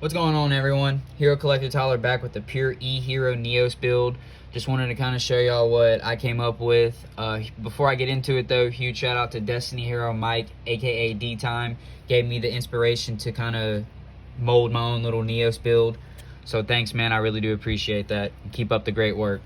What's going on, everyone? Hero Collector Tyler back with the Pure E Hero NEOS build. Just wanted to kind of show y'all what I came up with. Before I get into it though, huge shout out to Destiny Hero Mike, aka D-Time. Gave me the inspiration to kind of mold my own little NEOS build. So thanks, man. I really do appreciate that. Keep up the great work.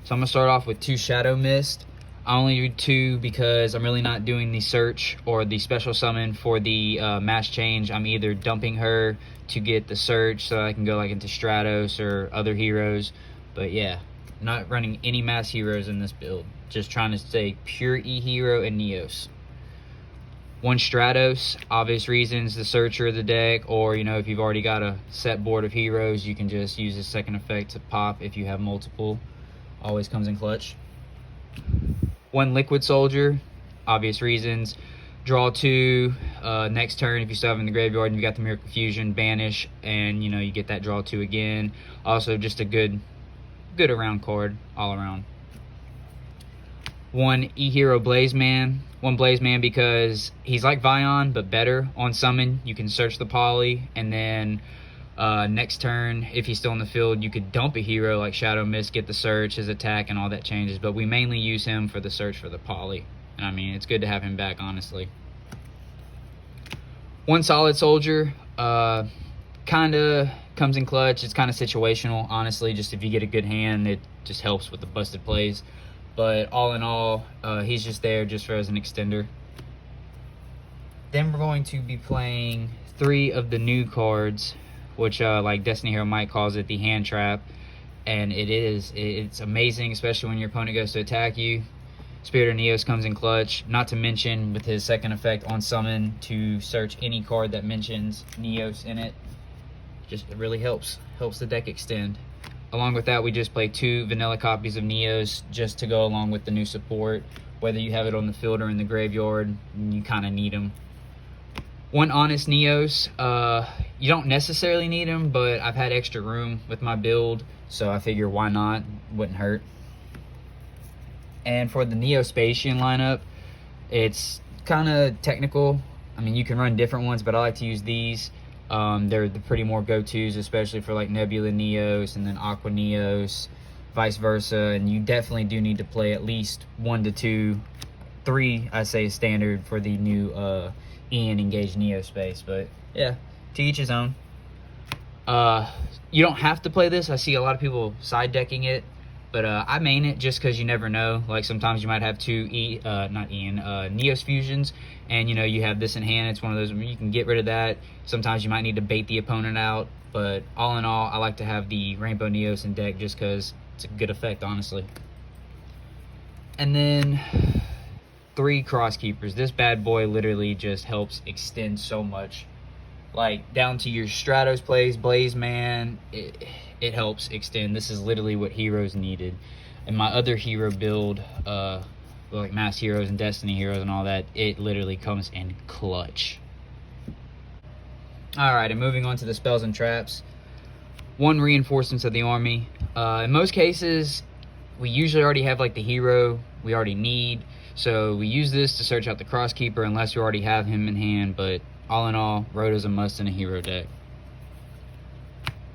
So I'm going to start off with 2 Shadow Mist. I only do 2 because I'm really not doing the search or the special summon for the mass change. I'm either dumping her to get the search so I can go like into Stratos or other heroes. But yeah, not running any mass heroes in this build. Just trying to stay pure E hero and NEOS. 1 Stratos, obvious reasons, the searcher of the deck, or you know, if you've already got a set board of heroes, you can just use a second effect to pop if you have multiple. Always comes in clutch. 1 Liquid Soldier, obvious reasons. Draw 2, next turn if you still have in the graveyard and you got the Miracle Fusion, banish, and you know, you get that draw 2 again. Also just a good around card all around. 1 E-Hero Blazeman. 1 Blazeman because he's like Vion but better. On summon you can search the poly, and then next turn if he's still in the field you could dump a hero like Shadow Mist, get the search, his attack and all that changes, but we mainly use him for the search for the poly. And I mean, it's good to have him back, honestly. 1 Solid Soldier, kinda comes in clutch. It's kind of situational, honestly. Just if you get a good hand, it just helps with the busted plays. But all in all, he's just there just for as an extender. Then we're going to be playing 3 of the new cards, which like Destiny Hero Mike calls it, the hand trap. And it's amazing, especially when your opponent goes to attack you. Spirit of NEOS comes in clutch, not to mention with his second effect on summon to search any card that mentions NEOS in it. Just, it really helps the deck extend. Along with that, we just play 2 vanilla copies of NEOS just to go along with the new support. Whether you have it on the field or in the graveyard, you kind of need them. 1 Honest NEOS, you don't necessarily need them, but I've had extra room with my build, so I figure why not, wouldn't hurt. And for the Neospatian lineup, it's kind of technical. I mean, you can run different ones, but I like to use these. They're the pretty more go-tos, especially for like Nebula NEOS and then Aqua NEOS, vice versa. And you definitely do need to play at least 1 to 2, 3, I say standard for the new Ian engaged Neo space. But yeah, to each his own. You don't have to play this. I see a lot of people side decking it. But I main it just because you never know. Like sometimes you might have 2 NEOS fusions, and you know you have this in hand. It's one of those where you can get rid of that. Sometimes you might need to bait the opponent out. But all in all, I like to have the Rainbow NEOS in deck just because it's a good effect, honestly. And then 3 Crosskeepers. This bad boy literally just helps extend so much. Like down to your Stratos plays, Blazeman, it helps extend. This is literally what heroes needed. And my other hero build, like Mass Heroes and Destiny Heroes and all that, it literally comes in clutch. Alright, and moving on to the spells and traps. 1 Reinforcements of the army. In most cases, we usually already have like the hero we already need. So we use this to search out the Crosskeeper unless you already have him in hand, but all in all, Rhoda's a must in a hero deck.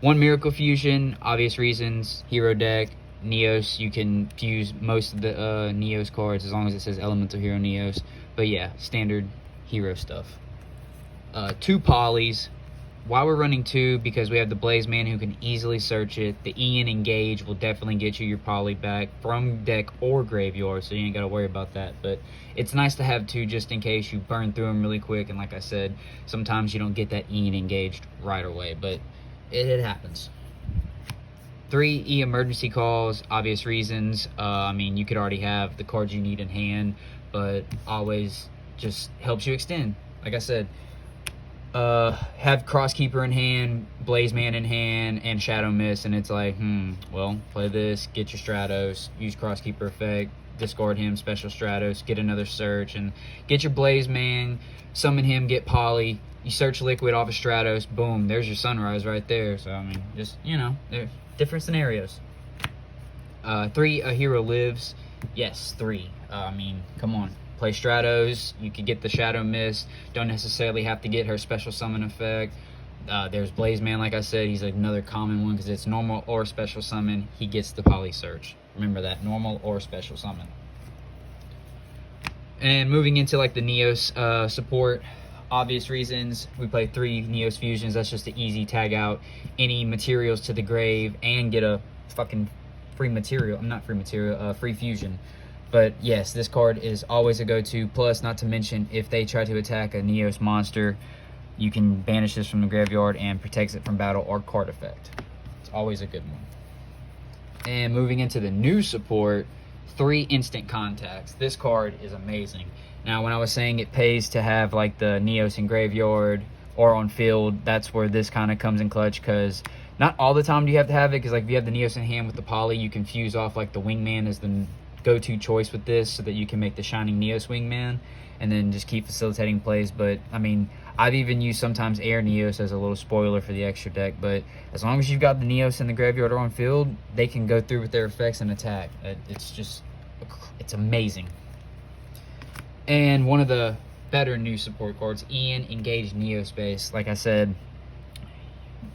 1 Miracle Fusion, obvious reasons, hero deck. NEOS, you can fuse most of the NEOS cards as long as it says Elemental Hero NEOS. But yeah, standard hero stuff. 2 polys. Why we're running 2? Because we have the Blazeman who can easily search it. The Ian Engage will definitely get you your poly back from deck or graveyard, so you ain't got to worry about that. But it's nice to have 2 just in case you burn through them really quick. And like I said, sometimes you don't get that Ian engaged right away, but it happens. 3 E Emergency Calls, obvious reasons. I mean, you could already have the cards you need in hand, but always just helps you extend. Like I said, have Crosskeeper in hand, Blazeman in hand, and Shadow Mist, and it's like, well, play this, get your Stratos, use Crosskeeper effect, discard him, special Stratos, get another search, and get your Blazeman, summon him, get poly, you search Liquid off of Stratos, boom, there's your Sunrise right there. So I mean, just, you know, there's different scenarios. 3 A Hero Lives. Yes, 3. I mean, come on. Play Stratos, you could get the Shadow Mist, don't necessarily have to get her special summon effect. There's Blaze Man, like I said, he's another common one because it's normal or special summon. He gets the poly search. Remember that, normal or special summon. And moving into like the NEOS support, obvious reasons, we play 3 NEOS fusions. That's just an easy tag out any materials to the grave and get a fucking free material. Not free material, free fusion. But yes, this card is always a go-to. Plus, not to mention, if they try to attack a NEOS monster, you can banish this from the graveyard and protects it from battle or card effect. It's always a good one. And moving into the new support, 3 instant contacts. This card is amazing. Now, when I was saying it pays to have like the NEOS in graveyard or on field, that's where this kind of comes in clutch, because not all the time do you have to have it, because like if you have the NEOS in hand with the poly, you can fuse off like the wingman as the go-to choice with this so that you can make the shining NEOS wingman and then just keep facilitating plays. But I mean, I've even used sometimes air NEOS as a little spoiler for the extra deck, but as long as you've got the NEOS in the graveyard or on field, they can go through with their effects and attack. It's amazing. And one of the better new support cards, Ian Engaged NEOS base. Like I said,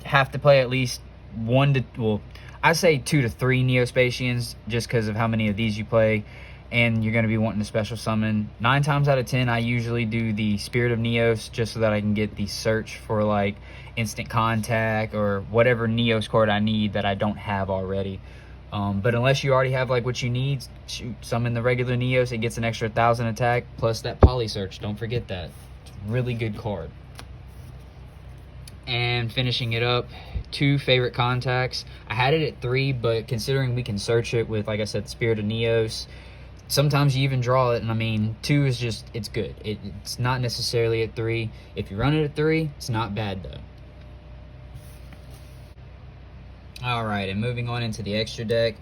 have to play at least 1 to, well, I say 2 to 3 Neospatians just because of how many of these you play, and you're going to be wanting a special summon. 9 times out of 10, I usually do the Spirit of NEOS just so that I can get the search for like instant contact or whatever NEOS card I need that I don't have already. But unless you already have like what you need, shoot, summon the regular NEOS. It gets an extra 1,000 attack plus that poly search. Don't forget that. It's a really good card. And finishing it up, 2 favorite contacts. I had it at 3, but considering we can search it with, like I said, the Spirit of NEOS, sometimes you even draw it, and I mean, 2 is just, it's good. It's not necessarily at 3. If you run it at 3, it's not bad though. Alright, and moving on into the extra deck,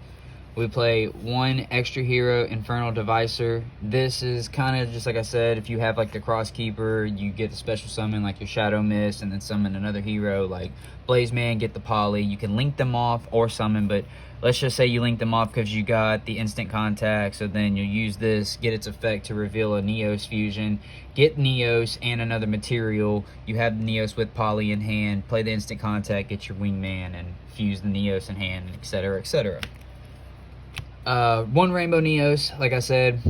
we play 1 extra hero, Infernal Devicer. This is kind of just like I said, if you have like the Crosskeeper, you get the special summon like your Shadow Mist and then summon another hero like Blaze Man, get the poly. You can link them off or summon, but let's just say you link them off because you got the instant contact, so then you use this, get its effect to reveal a NEOS fusion, get NEOS and another material. You have the NEOS with poly in hand, play the instant contact, get your wingman, and fuse the NEOS in hand, etc., etc. 1 Rainbow NEOS, like I said,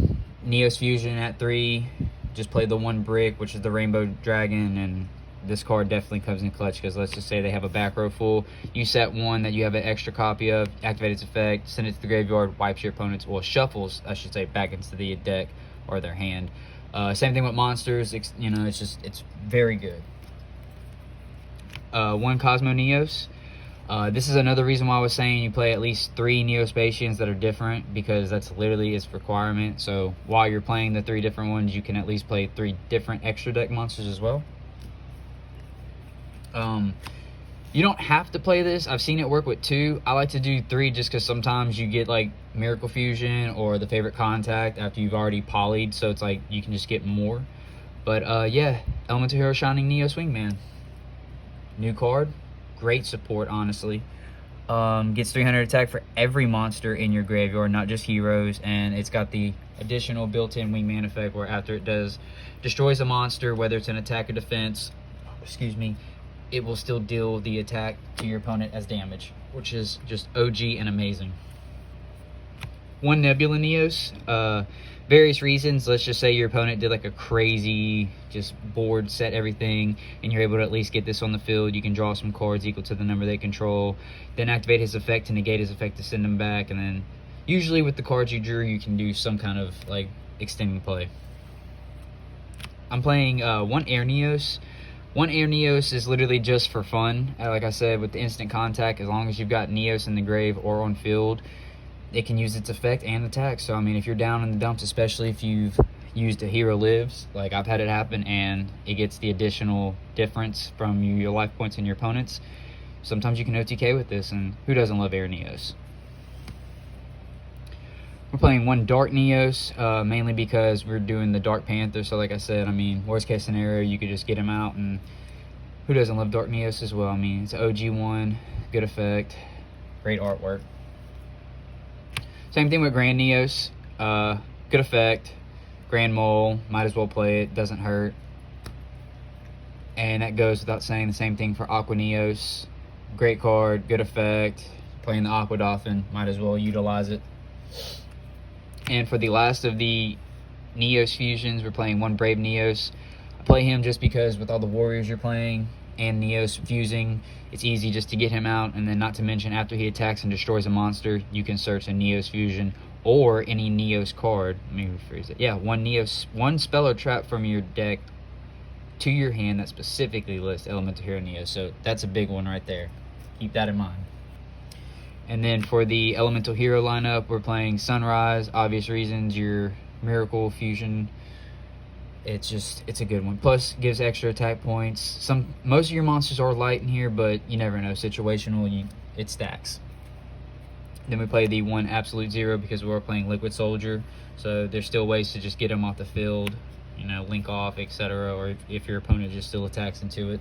NEOS fusion at 3. Just play the 1 brick, which is the Rainbow Dragon, and this card definitely comes in clutch because let's just say they have a back row full. You set 1 that you have an extra copy of, activate its effect, send it to the graveyard, wipes your opponent's, well, shuffles, I should say, back into the deck or their hand. Same thing with monsters, you know, it's very good. 1 Cosmo NEOS. This is another reason why I was saying you play at least 3 Neospatians that are different, because that's literally its requirement. So while you're playing the 3 different ones, you can at least play 3 different extra deck monsters as well. You don't have to play this. I've seen it work with 2. I like to do 3 just because sometimes you get like Miracle Fusion or the favorite contact after you've already polyed, so it's like you can just get more. But yeah, Elemental Hero Shining NEOS Wingman. New card. Great support, honestly. Gets 300 attack for every monster in your graveyard, not just heroes, and it's got the additional built-in wingman effect where after it destroys a monster, whether it's an attack or defense, excuse me, it will still deal the attack to your opponent as damage, which is just OG and amazing. 1 Nebula NEOS. Various reasons. Let's just say your opponent did like a crazy just board, set everything, and you're able to at least get this on the field. You can draw some cards equal to the number they control, then activate his effect to negate his effect to send them back, and then usually with the cards you drew you can do some kind of like extending play. I'm playing 1 Air NEOS. 1 Air NEOS is literally just for fun. Like I said, with the instant contact, as long as you've got NEOS in the grave or on field, it can use its effect and attack. So I mean, if you're down in the dumps, especially if you've used a Hero Lives, like I've had it happen, and it gets the additional difference from your life points and your opponents, sometimes you can OTK with this, and who doesn't love Air NEOS? We're playing 1 Dark NEOS, mainly because we're doing the Dark Panther. So like I said, I mean, worst case scenario, you could just get him out, and who doesn't love Dark NEOS as well? I mean, it's an OG one, good effect, great artwork. Same thing with Grand NEOS, good effect, Grand Mole, might as well play it, doesn't hurt. And that goes without saying. The same thing for Aqua Neos. Great card, good effect. Playing the Aqua Dolphin, might as well utilize it. And for the last of the Neos fusions, we're playing one Brave Neos. I play him just because with all the warriors you're playing and Neos fusing, it's easy just to get him out. And then not to mention, after he attacks and destroys a monster, you can search a Neos fusion or any Neos card. Let me rephrase it. Yeah, one spell or trap from your deck to your hand that specifically lists Elemental Hero Neos. So that's a big one right there. Keep that in mind. And then for the Elemental Hero lineup, we're playing Sunrise. Obvious reasons, your Miracle Fusion. It's a good one. Plus, gives extra attack points. Most of your monsters are light in here, but you never know. Situational, it stacks. Then we play the one Absolute Zero because we're playing Liquid Soldier. So there's still ways to just get him off the field, link off, etc. Or if your opponent just still attacks into it.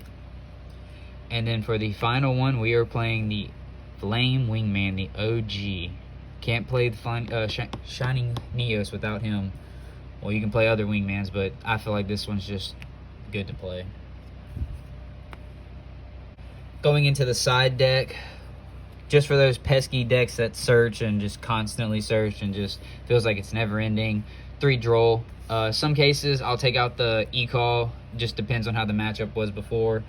And then for the final one, we are playing the Flame Wingman, the OG. Can't play the Shining Neos without him. Well, you can play other Wingmans, but I feel like this one's just good to play. Going into the side deck, just for those pesky decks that search and just constantly search and just feels like it's never ending. 3 Droll. Some cases I'll take out the E-Call, just depends on how the matchup was before.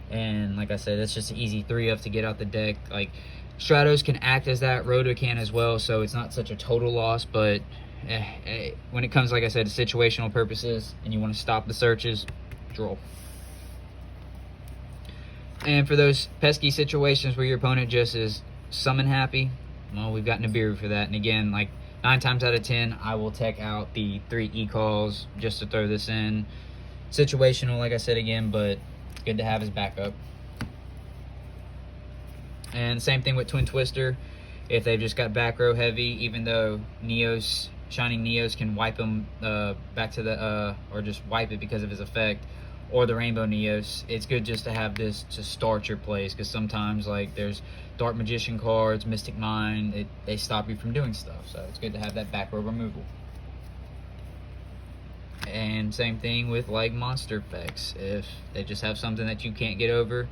And like I said, it's just an easy 3-up to get out the deck. Like Stratos can act as that, Rhoda can as well, so it's not such a total loss, but when it comes, like I said, to situational purposes and you want to stop the searches, Droll. And for those pesky situations where your opponent just is summon happy, well, we've got Nibiru for that. And again, like 9 times out of 10, I will tech out the 3 E-Calls just to throw this in. Situational, like I said again, but good to have as backup. And same thing with Twin Twister. If they've just got back row heavy, even though Neos, Shining Neos can wipe them back to the, or just wipe it because of his effect, or the Rainbow Neos, it's good just to have this to start your plays, because sometimes like there's Dark Magician cards, Mystic Mind, they stop you from doing stuff, so it's good to have that back row removal. And same thing with like monster effects. If they just have something that you can't get over,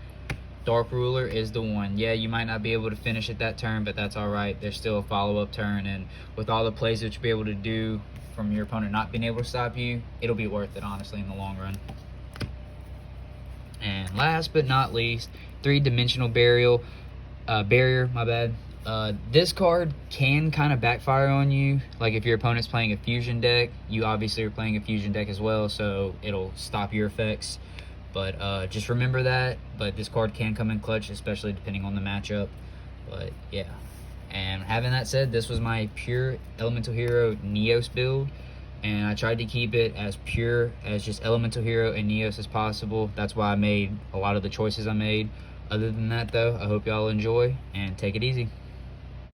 Dark Ruler is the one. Yeah, you might not be able to finish it that turn, but that's alright. There's still a follow-up turn, and with all the plays that you'll be able to do from your opponent not being able to stop you, it'll be worth it, honestly, in the long run. And last but not least, 3-Dimensional Barrier, my bad. This card can kind of backfire on you. Like if your opponent's playing a fusion deck, you obviously are playing a fusion deck as well, so it'll stop your effects. But just remember that. But this card can come in clutch, especially depending on the matchup. But yeah. And having that said, this was my pure Elemental Hero Neos build. And I tried to keep it as pure as just Elemental Hero and Neos as possible. That's why I made a lot of the choices I made. Other than that though, I hope y'all enjoy and take it easy.